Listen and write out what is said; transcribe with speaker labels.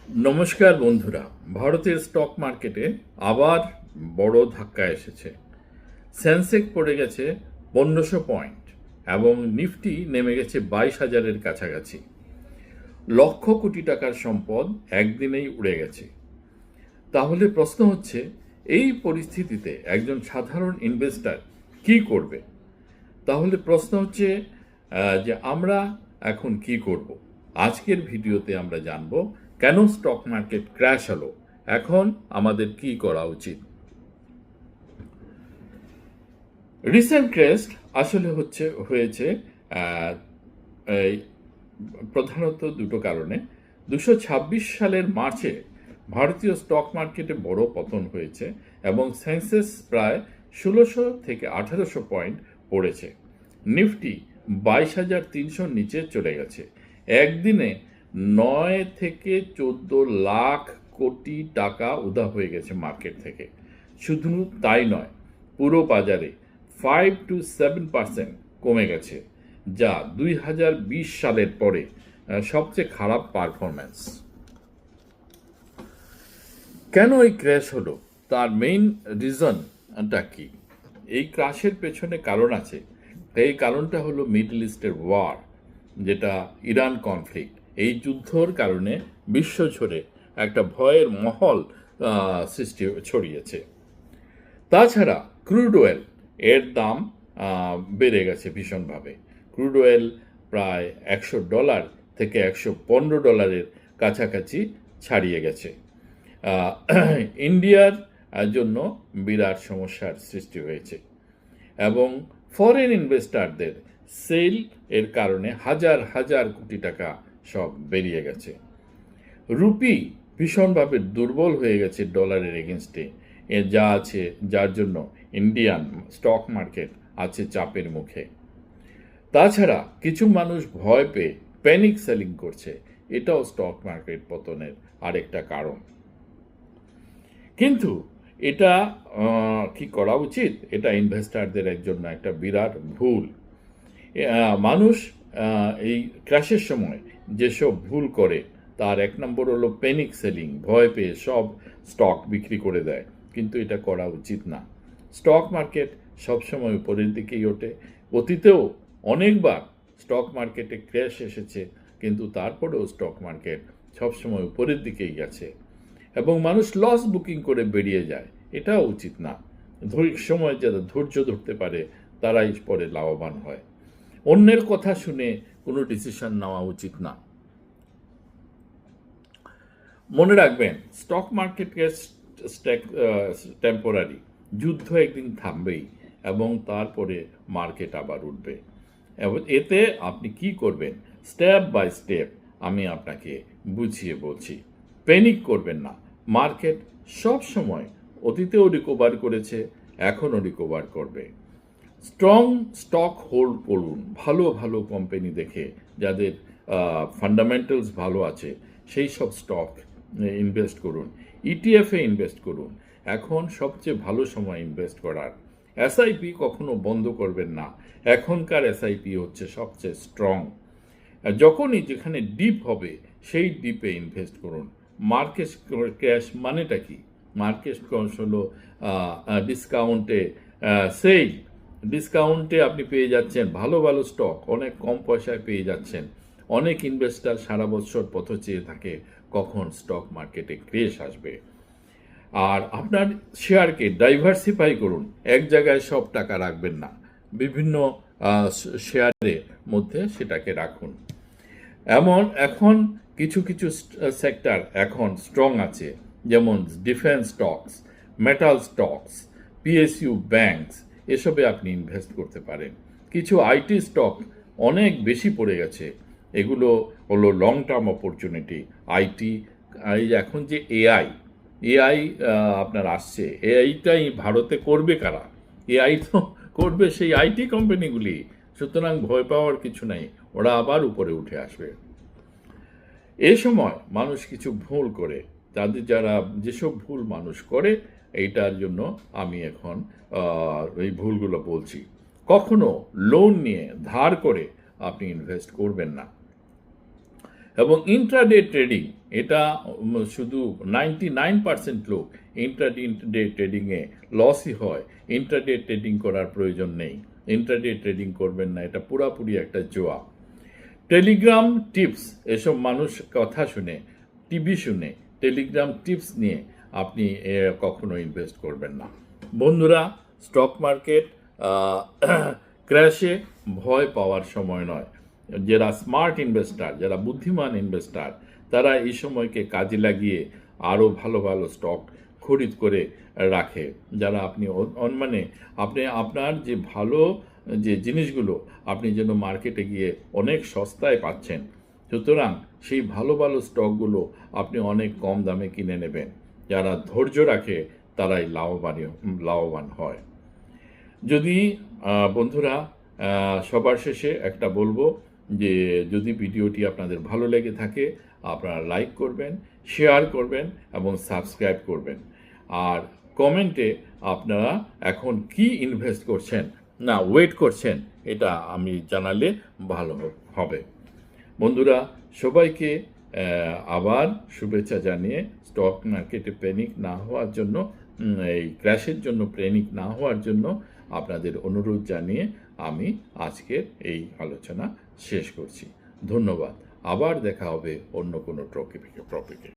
Speaker 1: নমস্কার বন্ধুরা, ভারতের স্টক মার্কেটে আবার বড় ধাক্কা এসেছে। সেন্সেক্স পড়ে গেছে 1500 পয়েন্ট এবং নিফটি নেমে গেছে 22,000-এর কাছাকাছি। লক্ষ কোটি টাকার সম্পদ একদিনেই উড়ে গেছে। তাহলে প্রশ্ন হচ্ছে, এই পরিস্থিতিতে একজন সাধারণ ইনভেস্টর কি করবে? তাহলে প্রশ্ন হচ্ছে যে আমরা এখন কি করব? আজকের ভিডিওতে আমরা জানব কেন স্টক মার্কেট ক্র্যাশ হলো, এখন আমাদের কি করা উচিত। রিসেন্ট ক্র্যাশ আসলে হয়েছে আহ, এই প্রধানত দুটো কারণে। 226 সালের মার্চে ভারতীয় স্টক মার্কেটে বড় পতন হয়েছে এবং সেন্সেক্স প্রায় 1600 থেকে 1800 পয়েন্ট পড়েছে। নিফটি 22,300 নিচে চলে গেছে। একদিনে 9 থেকে 14 লাখ কোটি টাকা উধাও হয়ে গেছে মার্কেট থেকে। শুধু তাই নয়, পুরো বাজারে 5-7% কমে গেছে, যা 2020 সালের পরে সবচেয়ে খারাপ পারফরম্যান্স। কেন এই ক্র্যাশ হলো, তার মেইন রিজনটা কি? এই ক্র্যাশের পেছনে কারণ আছে। এই কারণটা হলো মিডল ইস্টের ওয়ার, যেটা ইরান কনফ্লিক্ট। এই যুদ্ধর কারণে বিশ্ব জুড়ে একটা ভয়ের মহল ছড়িয়েছে। তাছাড়া ক্রুড অয়েল এর দাম বেড়ে গেছে ভীষণভাবে। ক্রুড অয়েল প্রায় $100 থেকে $115 কাছাকাছি ছাড়িয়ে গেছে। ইন্ডিয়ার জন্য বিরাট সমস্যার সৃষ্টি হয়েছে এবং ফরেন ইনভেস্টরদের সেল এর কারণে হাজার হাজার কোটি টাকা সব বেরিয়ে গেছে। রুপি ভীষণভাবে দুর্বল হয়ে গেছে ডলারের এগেনস্টে, যা আছে, যার জন্য ইন্ডিয়ান স্টক মার্কেট আছে চাপের মুখে। তাছাড়া কিছু মানুষ ভয় পেয়ে প্যানিক সেলিং করছে, এটাও স্টক মার্কেট পতনের আরেকটা কারণ। কিন্তু এটা কি করা উচিত? এটা ইনভেস্টরদের জন্য একটা বিরাট ভুল। মানুষ এই ক্র্যাশের সময় যেসব ভুল করে, তার এক নম্বর হলো প্যানিক সেলিং, ভয় পেয়ে সব স্টক বিক্রি করে দেয়, কিন্তু এটা করা উচিত না। স্টক মার্কেট সবসময় উপরের দিকেই ওঠে। অতীতেও অনেকবার স্টক মার্কেটে ক্র্যাশ এসেছে, কিন্তু তারপরেও স্টক মার্কেট সবসময় উপরের দিকেই গেছে এবং মানুষ লস বুকিং করে বেরিয়ে যায়, এটাও উচিত না। সময় যারা ধৈর্য ধরতে পারে তারাই পরে লাভবান হয়। অন্যের কথা শুনে কোনো ডিসিশন নেওয়া উচিত না। মনে রাখবেন, স্টক মার্কেট টেম্পোরারি, যুদ্ধ একদিন থামবেই এবং তারপরে মার্কেট আবার উঠবে। এবং এতে আপনি কি করবেন, স্টেপ বাই স্টেপ আমি আপনাকে বুঝিয়ে বলছি। প্যানিক করবেন না। মার্কেট সব সময় অতীতেও রিকভার করেছে, এখনও রিকভার করবে। স্ট্রং স্টক হোল্ড করুন, ভালো ভালো কোম্পানি দেখে, যাদের ফান্ডামেন্টালস ভালো আছে, সেই সব স্টক ইনভেস্ট করুন। ইটিএফে ইনভেস্ট করুন, এখন সবচেয়ে ভালো সময় ইনভেস্ট করার। এসআইপি কখনো বন্ধ করবেন না, এখনকার এসআইপি হচ্ছে সবচেয়ে স্ট্রং। যখনই যেখানে ডিপ হবে সেই ডিপে ইনভেস্ট করুন। মার্কেট ক্র্যাশ মানেটা কি? মার্কেট ক্র্যাশ হলো ডিসকাউন্টে সেল। ডিসকাউন্টে আপনি পেয়ে যাচ্ছেন ভালো ভালো স্টক, অনেক কম পয়সায় পেয়ে যাচ্ছেন। অনেক ইনভেস্টার সারা বছর পথ চেয়ে থাকে কখন স্টক মার্কেটে ক্র্যাশ আসবে। আর আপনার শেয়ারকে ডাইভার্সিফাই করুন, এক জায়গায় সব টাকা রাখবেন না, বিভিন্ন শেয়ারের মধ্যে সেটাকে রাখুন। এখন কিছু কিছু সেক্টর এখন স্ট্রং আছে, যেমন defence stocks, metal stocks, PSU banks, এসবে আপনি ইনভেস্ট করতে পারেন। কিছু আইটি স্টক অনেক বেশি পড়ে গেছে, এগুলো হলো লং টার্ম অপরচুনিটি। আইটি, এই এখন যে এআই এআই আপনার আসছে, এআইটাই ভারতে করবে কারা? এআই তো করবে সেই আইটি কোম্পানিগুলি, সুতরাং ভয় পাওয়ার কিছু নাই, ওরা আবার উপরে উঠে আসবে। এই সময় মানুষ কিছু ভুল করে, যারা যেসব ভুল মানুষ করে, এইটার জন্য আমি এখন এই ভুলগুলো বলছি। কখনো লোন নিয়ে ধার করে আপনি ইনভেস্ট করবেন না। এবং ইন্ট্রাডে ট্রেডিং, এটা শুধু 99% লোক ইন্ট্রাডে ট্রেডিংয়ে লসই হয়। ইন্ট্রাডে ট্রেডিং করার প্রয়োজন নেই। ইন্ট্রাডে ট্রেডিং করবেন না, এটা পুরাপুরি একটা জোয়া। টেলিগ্রাম টিপস, এসব মানুষ কথা শুনে, টিভি শুনে টেলিগ্রাম টিপস নিয়ে আপনি কখনো ইনভেস্ট করবেন না। বন্ধুরা, স্টক মার্কেট ক্র্যাশে ভয় পাওয়ার সময় নয়। যারা স্মার্ট ইনভেস্টার, যারা বুদ্ধিমান ইনভেস্টার, তারা এই সময়কে কাজে লাগিয়ে আরও ভালো ভালো স্টক খরিদ করে রাখে। যারা আপনি মানে আপনি আপনার যে ভালো যে জিনিসগুলো আপনি যেন মার্কেটে গিয়ে অনেক সস্তায় পাচ্ছেন, সুতরাং সেই ভালো ভালো স্টকগুলো আপনি অনেক কম দামে কিনে নেবেন। যারা ধৈর্য রাখে তারাই লাভবান হয়। যদি বন্ধুরা, সবার শেষে একটা বলবো যে যদি ভিডিওটি আপনাদের ভালো লেগে থাকে আপনারা লাইক করবেন, শেয়ার করবেন এবং সাবস্ক্রাইব করবেন। আর কমেন্টে আপনারা এখন কি ইনভেস্ট করছেন না ওয়েট করছেন এটা আমি জানালে ভালো হবে। বন্ধুরা, সবাইকে আবার শুভেচ্ছা জানিয়ে স্টক মার্কেটে প্যানিক না হওয়ার জন্য, এই ক্র্যাশের জন্য প্যানিক না হওয়ার জন্য আপনাদের অনুরোধ জানিয়ে আমি আজকের এই আলোচনা শেষ করছি। ধন্যবাদ। আবার দেখা হবে অন্য কোনো টপিকে।